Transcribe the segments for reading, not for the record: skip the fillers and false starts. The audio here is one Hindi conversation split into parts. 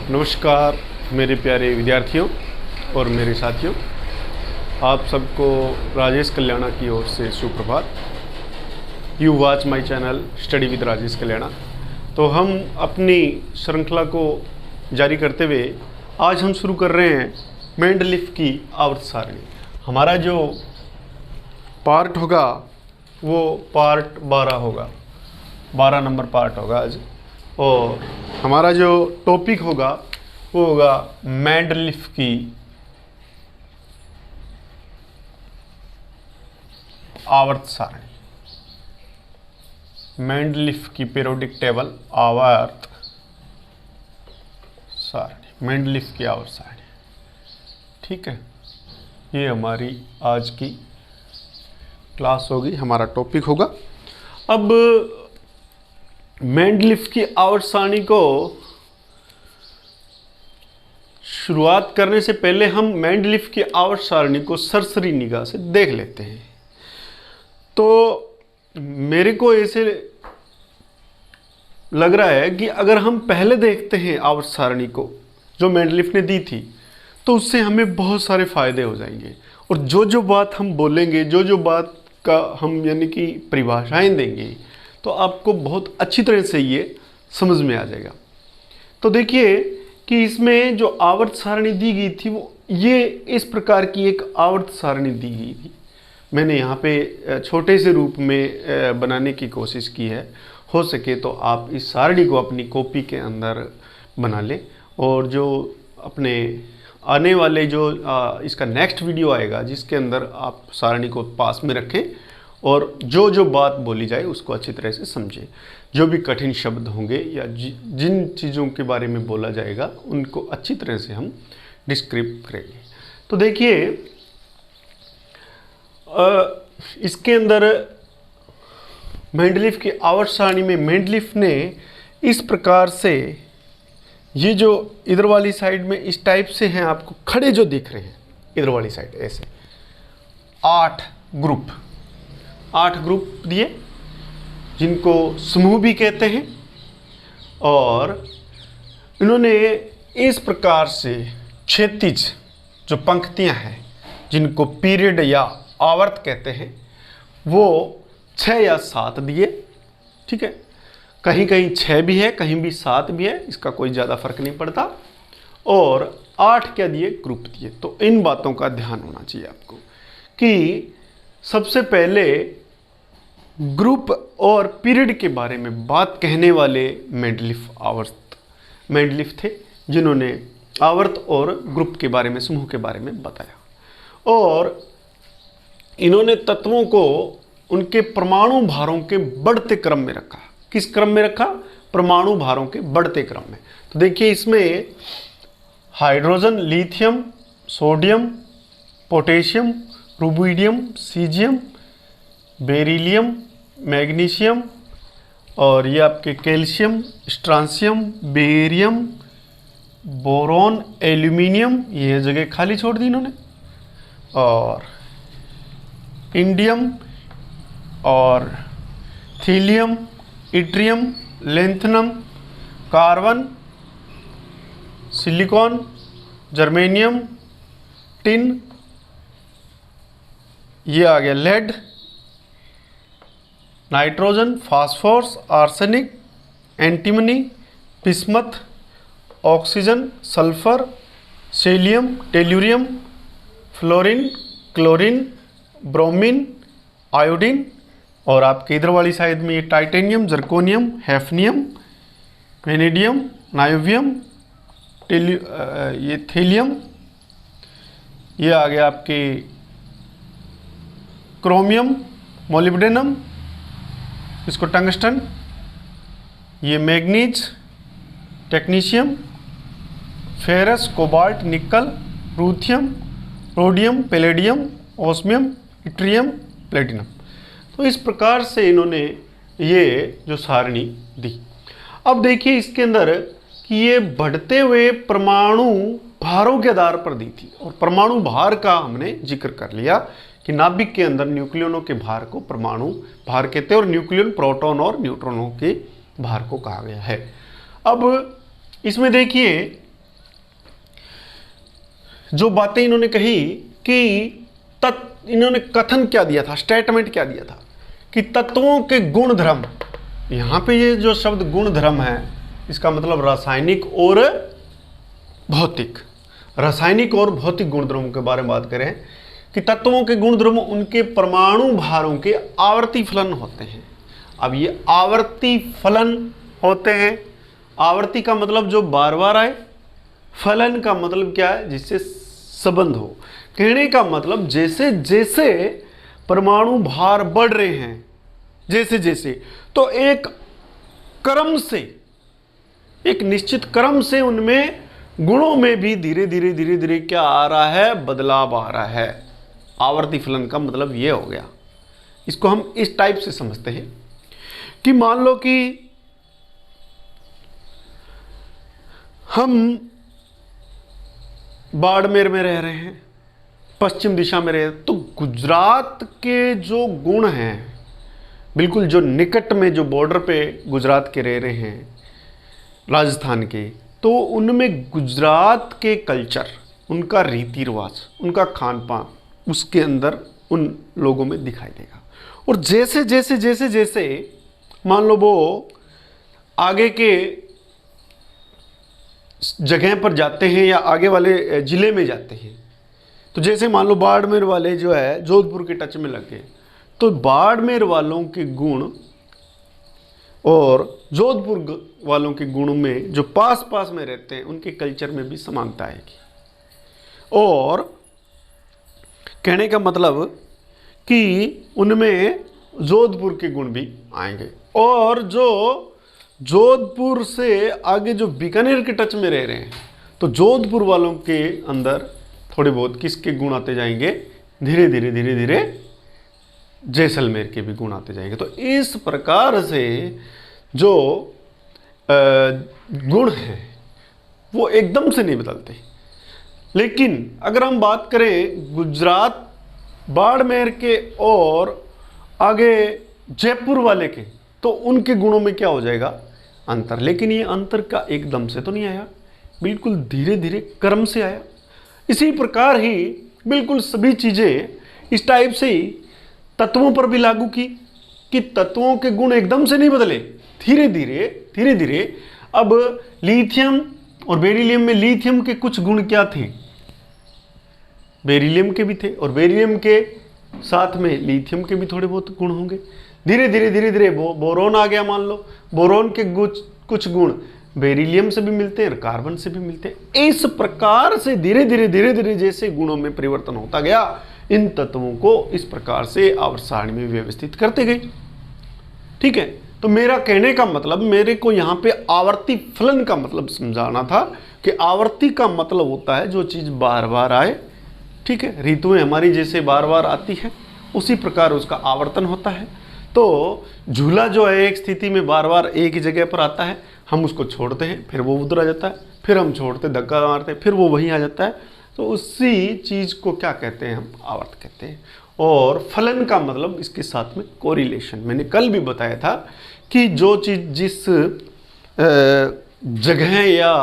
नमस्कार मेरे प्यारे विद्यार्थियों और मेरे साथियों, आप सबको राजेश कल्याणा की ओर से सुप्रभात। You watch my channel study with Rajesh Kalyana. तो हम अपनी श्रृंखला को जारी करते हुए आज हम शुरू कर रहे हैं मेंडलीफ की आवर्त सारणी। हमारा जो पार्ट होगा वो पार्ट 12 होगा, 12 नंबर पार्ट होगा आज। और हमारा जो टॉपिक होगा वो होगा मेंडलीफ की आवर्त सारणी, मेंडलीफ की पीरियोडिक टेबल आवर्त सारणी, मेंडलीफ की आवर्त सारणी। ठीक है, ये हमारी आज की क्लास होगी, हमारा टॉपिक होगा। अब मेंडलीफ की आवर्त सारणी को शुरुआत करने से पहले हम मेंडलीफ की आवर्त सारणी को सरसरी निगाह से देख लेते हैं। तो मेरे को ऐसे लग रहा है कि अगर हम पहले देखते हैं आवर्त सारणी को जो मेंडलीफ ने दी थी, तो उससे हमें बहुत सारे फायदे हो जाएंगे। और जो जो बात हम बोलेंगे, जो जो बात का हम यानी कि परिभाषाएं देंगे, तो आपको बहुत अच्छी तरह से ये समझ में आ जाएगा। तो देखिए कि इसमें जो आवर्त सारणी दी गई थी वो ये इस प्रकार की एक आवर्त सारणी दी गई थी। मैंने यहाँ पे छोटे से रूप में बनाने की कोशिश की है। हो सके तो आप इस सारणी को अपनी कॉपी के अंदर बना लें, और जो अपने आने वाले जो इसका नेक्स्ट वीडियो आएगा जिसके अंदर आप सारणी को पास में रखें और जो जो बात बोली जाए उसको अच्छी तरह से समझें। जो भी कठिन शब्द होंगे या जिन चीज़ों के बारे में बोला जाएगा उनको अच्छी तरह से हम डिस्क्राइब करेंगे। तो देखिए इसके अंदर मेंडलीफ की आवर्त सारणी में मेंडलीफ ने इस प्रकार से, ये जो इधर वाली साइड में इस टाइप से हैं, आपको खड़े जो दिख रहे हैं इधर वाली साइड ऐसे 8 ग्रुप दिए, जिनको समूह भी कहते हैं। और इन्होंने इस प्रकार से क्षैतिज जो पंक्तियां हैं जिनको पीरियड या आवर्त कहते हैं वो 6 या 7 दिए। ठीक है, कहीं कहीं 6 भी है, कहीं भी 7 भी है, इसका कोई ज़्यादा फर्क नहीं पड़ता। और 8 क्या दिए, ग्रुप दिए। तो इन बातों का ध्यान होना चाहिए आपको कि सबसे पहले ग्रुप और पीरियड के बारे में बात कहने वाले मेंडलीफ थे, जिन्होंने आवर्त और ग्रुप के बारे में, समूह के बारे में बताया। और इन्होंने तत्वों को उनके परमाणु भारों के बढ़ते क्रम में रखा। किस क्रम में रखा? परमाणु भारों के बढ़ते क्रम में। तो देखिए इसमें hydrogen, lithium, sodium, potassium, rubidium, caesium, beryllium, magnesium, और ये आपके calcium, strontium, barium, boron, aluminium, ये जगह खाली छोड़ दी इन्होंने, और इंडियम और thallium, yttrium, lanthanum, carbon, silicon, germanium, tin, ये आ गया lead, nitrogen, phosphorus, arsenic, antimony, bismuth, oxygen, sulphur, selenium, tellurium, fluorine, chlorine, bromine, iodine, और आपके इधर वाली साइड में ये टाइटेनियम, जर्कोनियम, हैफनियम, वेनेडियम, नायोवियम, ये थीलियम, ये आ गया आपके क्रोमियम, मोलिब्डेनम, इसको टंगस्टन, ये manganese, technetium, ferrous, cobalt, nickel, ruthenium, rhodium, palladium, osmium, yttrium, platinum. तो इस प्रकार से इन्होंने ये जो सारणी दी। अब देखिए इसके अंदर कि ये बढ़ते हुए परमाणु भारों के आधार पर दी थी। और परमाणु भार का हमने जिक्र कर लिया कि नाभिक के अंदर न्यूक्लियनों के भार को परमाणु भार कहते हैं, और न्यूक्लियन प्रोटॉन और न्यूट्रॉनों के भार को कहा गया है। अब इसमें देखिए जो बातें इन्होंने कही कि इन्होंने कथन क्या दिया था, स्टेटमेंट क्या दिया था कि तत्वों के गुण धर्म, यहाँ पे ये जो शब्द गुण धर्म है इसका मतलब रासायनिक और भौतिक, रासायनिक और भौतिक गुण धर्मों के बारे में बात करें कि तत्वों के गुण धर्म उनके परमाणु भारों के आवर्ती फलन होते हैं। अब ये आवर्ती फलन होते हैं, आवर्ती का मतलब जो बार बार आए, फलन का मतलब क्या है, जिससे संबंध हो। कहने का मतलब जैसे जैसे परमाणु भार बढ़ रहे हैं, जैसे जैसे, तो एक क्रम से, एक निश्चित क्रम से उनमें गुणों में भी धीरे धीरे धीरे धीरे क्या आ रहा है, बदलाव आ रहा है। आवर्ती फलन का मतलब ये हो गया। इसको हम इस टाइप से समझते हैं कि मान लो कि हम बाड़मेर में रह रहे हैं, पश्चिम दिशा में रहे, तो गुजरात के जो गुण हैं, बिल्कुल जो निकट में जो बॉर्डर पे गुजरात के रह रहे हैं, राजस्थान के, तो उनमें गुजरात के कल्चर, उनका रीति रिवाज, उनका खान पान उसके अंदर उन लोगों में दिखाई देगा। और जैसे जैसे जैसे जैसे मान लो वो आगे के जगह पर जाते हैं या आगे वाले ज़िले में जाते हैं, तो जैसे मान लो बाड़मेर वाले जो है जोधपुर के टच में लग गए, तो बाड़मेर वालों के गुण और जोधपुर वालों के गुणों में जो पास पास में रहते हैं उनके कल्चर में भी समानता आएगी। और कहने का मतलब कि उनमें जोधपुर के गुण भी आएंगे। और जो जोधपुर से आगे जो बीकानेर के टच में रह रहे हैं, तो जोधपुर वालों के अंदर थोड़े बहुत किसके गुण आते जाएंगे, धीरे धीरे धीरे धीरे जैसलमेर के भी गुण आते जाएंगे। तो इस प्रकार से जो गुण हैं वो एकदम से नहीं बदलते। लेकिन अगर हम बात करें गुजरात बाड़मेर के और आगे जयपुर वाले के, तो उनके गुणों में क्या हो जाएगा, अंतर। लेकिन ये अंतर का एकदम से तो नहीं आया, बिल्कुल धीरे धीरे क्रम से आया। इसी प्रकार ही बिल्कुल सभी चीज़ें इस टाइप से ही तत्वों पर भी लागू की कि तत्वों के गुण एकदम से नहीं बदले, धीरे धीरे। अब लिथियम और बेरिलियम में लिथियम के कुछ गुण क्या थे, बेरिलियम के भी थे, और बेरिलियम के साथ में लिथियम के भी थोड़े बहुत गुण होंगे। धीरे धीरे बोरोन आ गया, मान लो बोरोन के कुछ गुण बेरिलियम से भी मिलते हैं और कार्बन से भी मिलते हैं। इस प्रकार से धीरे धीरे जैसे गुणों में परिवर्तन होता गया, इन तत्वों को इस प्रकार से आवर्त सारणी में व्यवस्थित करते गए। ठीक है, तो मेरा कहने का मतलब, मेरे को यहाँ पे आवर्ती फलन का मतलब समझाना था कि आवर्ती का मतलब होता है जो चीज़ बार बार आए। ठीक है, ऋतुएं हमारी जैसे बार बार आती है उसी प्रकार उसका आवर्तन होता है। तो झूला जो है एक स्थिति में बार बार एक ही जगह पर आता है, हम उसको छोड़ते हैं, फिर वो उधर आ जाता है, फिर हम छोड़ते धक्का मारते हैं, फिर वो वहीं आ जाता है। तो उसी चीज़ को क्या कहते हैं, हम आवर्त कहते हैं। और फलन का मतलब इसके साथ में कोरिलेशन, मैंने कल भी बताया था कि जो चीज़ जिस जगह या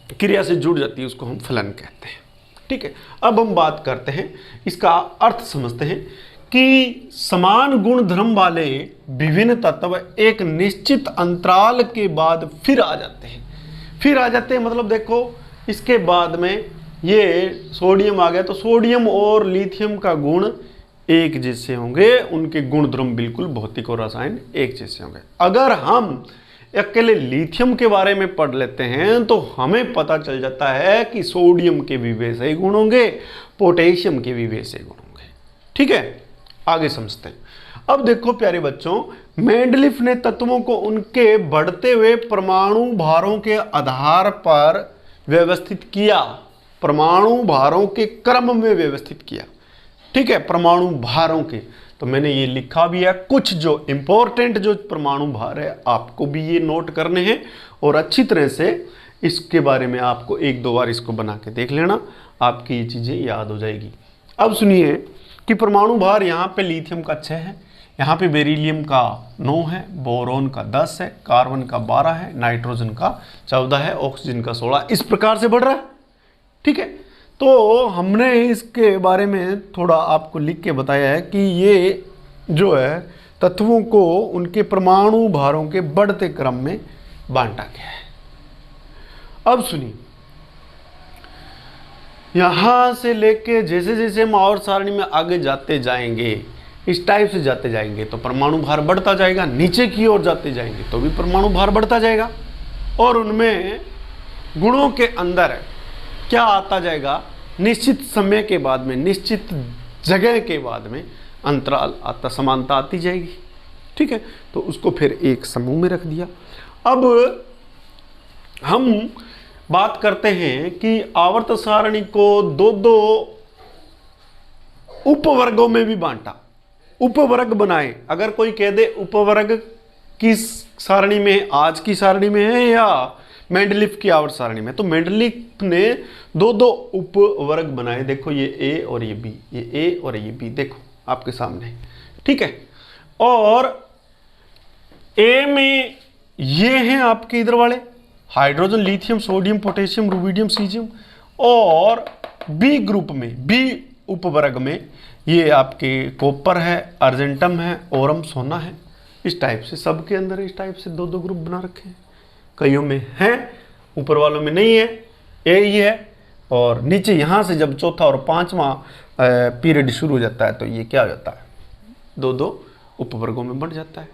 क्रिया से जुड़ जाती है उसको हम फलन कहते हैं। ठीक है, अब हम बात करते हैं, इसका अर्थ समझते हैं कि समान गुण धर्म वाले विभिन्न तत्व एक निश्चित अंतराल के बाद फिर आ जाते हैं। मतलब देखो, इसके बाद में ये सोडियम आ गया, तो सोडियम और लिथियम का गुण एक जैसे होंगे, उनके गुण धर्म बिल्कुल भौतिक और रसायन एक जैसे होंगे। अगर हम अकेले लिथियम के बारे में पढ़ लेते हैं तो हमें पता चल जाता है कि सोडियम के भी वैसे ही गुण होंगे, पोटेशियम के भी वैसे गुण होंगे। ठीक है, आगे समझते हैं। अब देखो प्यारे बच्चों, मेंडलीफ ने तत्वों को उनके बढ़ते हुए परमाणु भारों के आधार पर व्यवस्थित किया, परमाणु भारों के क्रम में व्यवस्थित किया। ठीक है, परमाणु भारों के, तो मैंने ये लिखा भी है, कुछ जो इंपॉर्टेंट जो परमाणु भार है आपको भी ये नोट करने हैं और अच्छी तरह से इसके बारे में आपको एक दो बार इसको बना के देख लेना, आपकी ये चीज़ें याद हो जाएगी। अब सुनिए कि परमाणु भार यहाँ पे लिथियम का 6 है, यहाँ पे बेरिलियम का 9 है, बोरोन का 10 है, कार्बन का 12 है, नाइट्रोजन का 14 है, ऑक्सीजन का 16, इस प्रकार से बढ़ रहा है। ठीक है, तो हमने इसके बारे में थोड़ा आपको लिख के बताया है कि ये जो है तत्वों को उनके परमाणु भारों के बढ़ते क्रम में बांटा गया है। अब सुनिए, यहां से लेके जैसे जैसे हम आवर्त सारणी में आगे जाते जाएंगे, इस टाइप से जाते जाएंगे तो परमाणु भार बढ़ता जाएगा, नीचे की ओर जाते जाएंगे तो भी परमाणु भार बढ़ता जाएगा, और उनमें गुणों के अंदर क्या आता जाएगा, निश्चित समय के बाद में, निश्चित जगह के बाद में अंतराल आता, समानता आती जाएगी। ठीक है, तो उसको फिर एक समूह में रख दिया। अब हम बात करते हैं कि आवर्त सारणी को दो दो उपवर्गों में भी बांटा, उपवर्ग बनाए। अगर कोई कह दे उपवर्ग किस सारणी में, आज की सारणी में है या मेंडलीफ की आवर्त सारणी में, तो मेंडलीफ ने दो दो उपवर्ग बनाए। देखो ये ए और ये बी, ये ए और ये बी, देखो आपके सामने। ठीक है, और ए में ये हैं आपके इधर वाले hydrogen, lithium, sodium, potassium, rubidium, caesium, और बी ग्रुप में, बी उपवर्ग में ये आपके कॉपर है, अर्जेंटम है, ओरम, सोना है। इस टाइप से सबके अंदर इस टाइप से दो दो ग्रुप बना रखे हैं। कईयों में है, ऊपर वालों में नहीं है, ए ही है, और नीचे यहाँ से जब चौथा और पांचवा पीरियड शुरू हो जाता है तो ये क्या हो जाता है, दो दो उपवर्गों में बढ़ जाता है।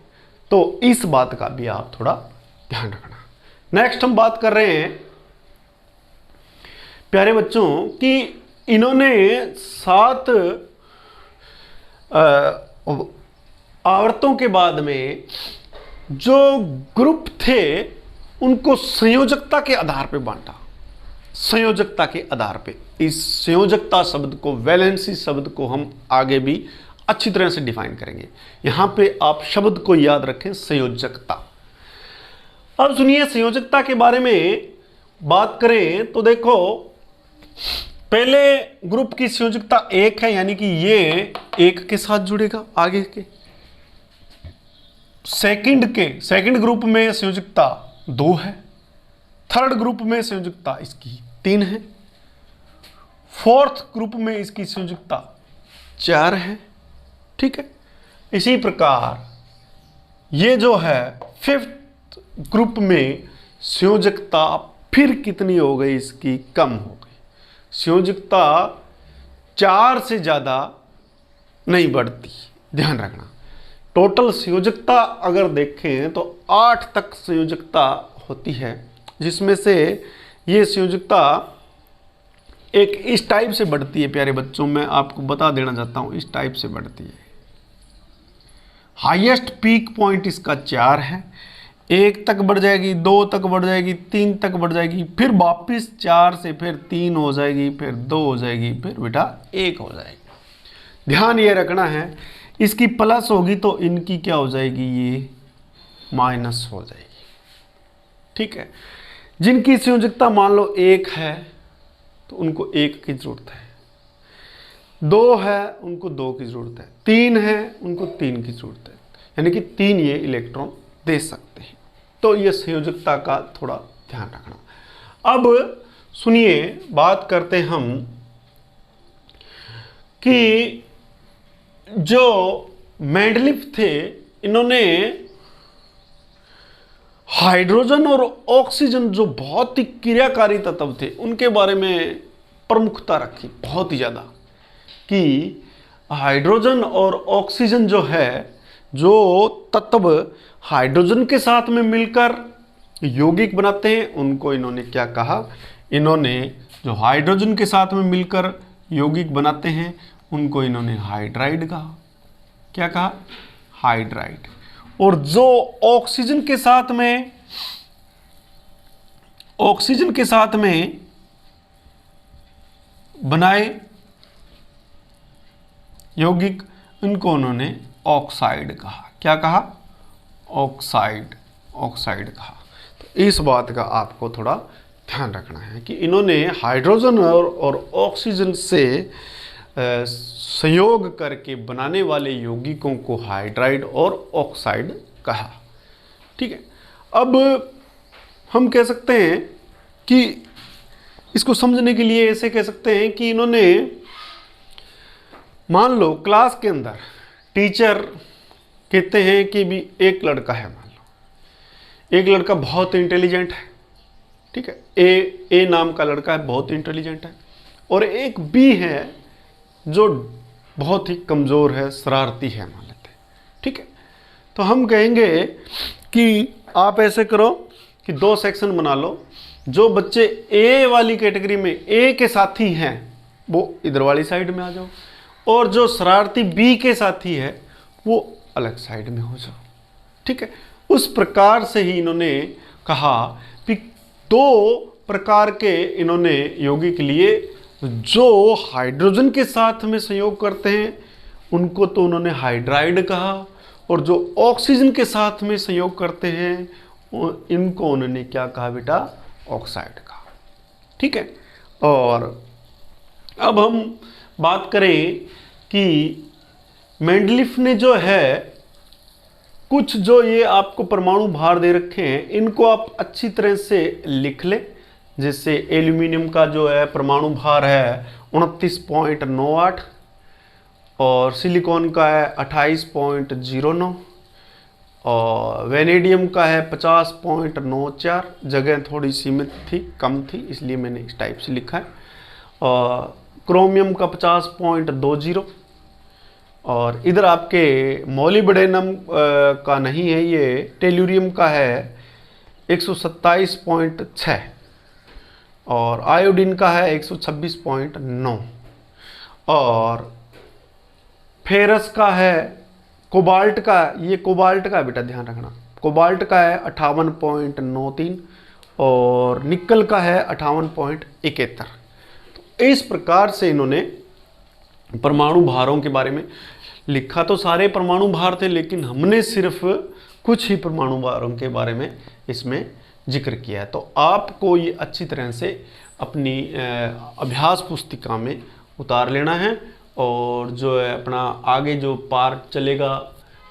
तो इस बात का भी आप थोड़ा ध्यान रखना। नेक्स्ट हम बात कर रहे हैं प्यारे बच्चों कि इन्होंने 7 आवर्तों के बाद में जो ग्रुप थे उनको संयोजकता के आधार पे बांटा, संयोजकता के आधार पे। इस संयोजकता शब्द को, वैलेंसी शब्द को हम आगे भी अच्छी तरह से डिफाइन करेंगे। यहां पे आप शब्द को याद रखें, संयोजकता। अब सुनिए, संयोजकता के बारे में बात करें तो देखो, पहले ग्रुप की संयोजकता 1 है, यानी कि ये 1 के साथ जुड़ेगा आगे के। सेकंड ग्रुप में संयोजकता 2 है। थर्ड ग्रुप में संयोजकता इसकी 3 है। फोर्थ ग्रुप में इसकी संयोजकता 4 है। ठीक है, इसी प्रकार ये जो है 5th ग्रुप में संयोजकता फिर कितनी हो गई, इसकी कम हो गई। संयोजकता 4 से ज्यादा नहीं बढ़ती, ध्यान रखना। टोटल संयोजकता अगर देखें तो 8 तक संयोजकता होती है, जिसमें से ये संयोजकता एक इस टाइप से बढ़ती है। प्यारे बच्चों, मैं आपको बता देना चाहता हूं, इस टाइप से बढ़ती है। हाईएस्ट पीक पॉइंट इसका 4 है, 1 तक बढ़ जाएगी, 2 तक बढ़ जाएगी, 3 तक बढ़ जाएगी, फिर वापिस 4 से फिर 3 हो जाएगी, फिर 2 हो जाएगी, फिर बेटा 1 हो जाएगी। ध्यान ये रखना है, इसकी प्लस होगी तो इनकी क्या हो जाएगी, ये माइनस हो जाएगी। ठीक है, जिनकी संयोजकता मान लो 1 है तो उनको 1 की जरूरत है, 2 है उनको 2 की जरूरत है, 3 है उनको 3 की जरूरत है, यानी कि 3 ये इलेक्ट्रॉन दे सकते हैं। तो ये संयोजकता का थोड़ा ध्यान रखना। अब सुनिए, बात करते हम कि जो मेंडलीफ थे, इन्होंने हाइड्रोजन और ऑक्सीजन जो बहुत ही क्रियाकारी तत्व थे उनके बारे में प्रमुखता रखी बहुत ही ज़्यादा, कि हाइड्रोजन और ऑक्सीजन जो है, जो तत्व हाइड्रोजन के साथ में मिलकर यौगिक बनाते हैं, उनको इन्होंने क्या कहा, इन्होंने जो हाइड्रोजन के साथ में मिलकर यौगिक बनाते हैं उनको इन्होंने हाइड्राइड कहा। क्या कहा, हाइड्राइड। और जो ऑक्सीजन के साथ में बनाए यौगिक, इनको उन्होंने ऑक्साइड कहा। क्या कहा, ऑक्साइड कहा। तो इस बात का आपको थोड़ा ध्यान रखना है कि इन्होंने हाइड्रोजन और ऑक्सीजन से संयोग करके बनाने वाले यौगिकों को हाइड्राइड और ऑक्साइड कहा। ठीक है, अब हम कह सकते हैं कि इसको समझने के लिए ऐसे कह सकते हैं कि इन्होंने, मान लो क्लास के अंदर टीचर कहते हैं कि भी एक लड़का है, मान लो एक लड़का बहुत इंटेलिजेंट है, ठीक है, ए नाम का लड़का है, बहुत इंटेलिजेंट है, और एक बी है जो बहुत ही कमज़ोर है, शरारती है, मान लेते हैं, ठीक है। तो हम कहेंगे कि आप ऐसे करो कि दो सेक्शन बना लो, जो बच्चे ए वाली कैटेगरी में ए के साथी हैं वो इधर वाली साइड में आ जाओ, और जो शरारती बी के साथी है वो अलग साइड में हो जाओ, ठीक है। उस प्रकार से ही इन्होंने कहा कि दो प्रकार के इन्होंने यौगिक लिए, जो हाइड्रोजन के साथ में संयोग करते हैं उनको तो उन्होंने हाइड्राइड कहा, और जो ऑक्सीजन के साथ में संयोग करते हैं इनको उन्होंने क्या कहा बेटा, ऑक्साइड कहा, ठीक है। और अब हम बात करें कि मेंडलीफ ने जो है कुछ जो ये आपको परमाणु भार दे रखे हैं इनको आप अच्छी तरह से लिख ले। जैसे एल्यूमिनियम का जो है परमाणु भार है 29.98 और सिलिकॉन का है 28.09 और वेनेडियम का है 50.94। जगह थोड़ी सीमित थी, कम थी, इसलिए मैंने इस टाइप से लिखा है। और क्रोमियम का 50.20 और इधर आपके मोलिब्डेनम का नहीं है, ये टेल्यूरियम का है 127.6 और आयोडीन का है 126.9 और फेरस का है, कोबाल्ट का, ये कोबाल्ट का बेटा ध्यान रखना, कोबाल्ट का है 58.93 और निकल का है 58.71। तो इस प्रकार से इन्होंने परमाणु भारों के बारे में लिखा। तो सारे परमाणु भार थे, लेकिन हमने सिर्फ कुछ ही परमाणु भारों के बारे में इसमें जिक्र किया है। तो आपको ये अच्छी तरह से अपनी अभ्यास पुस्तिका में उतार लेना है, और जो है अपना आगे जो पार्ट चलेगा,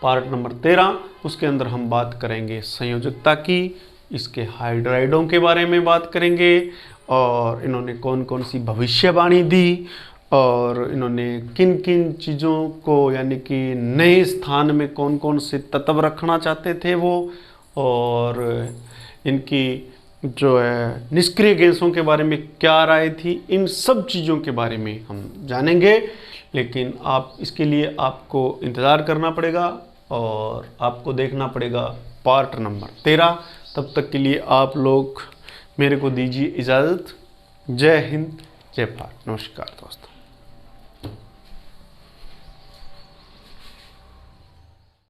पार्ट नंबर 13, उसके अंदर हम बात करेंगे संयोजकता की, इसके हाइड्राइडों के बारे में बात करेंगे, और इन्होंने कौन कौन सी भविष्यवाणी दी, और इन्होंने किन किन चीज़ों को, यानी कि नए स्थान में कौन कौन से तत्व रखना चाहते थे वो, और इनकी जो है निष्क्रिय गैसों के बारे में क्या राय थी, इन सब चीज़ों के बारे में हम जानेंगे। लेकिन आप इसके लिए आपको इंतज़ार करना पड़ेगा और आपको देखना पड़ेगा पार्ट नंबर 13। तब तक के लिए आप लोग मेरे को दीजिए इजाज़त। जय हिंद, जय भारत, नमस्कार दोस्तों।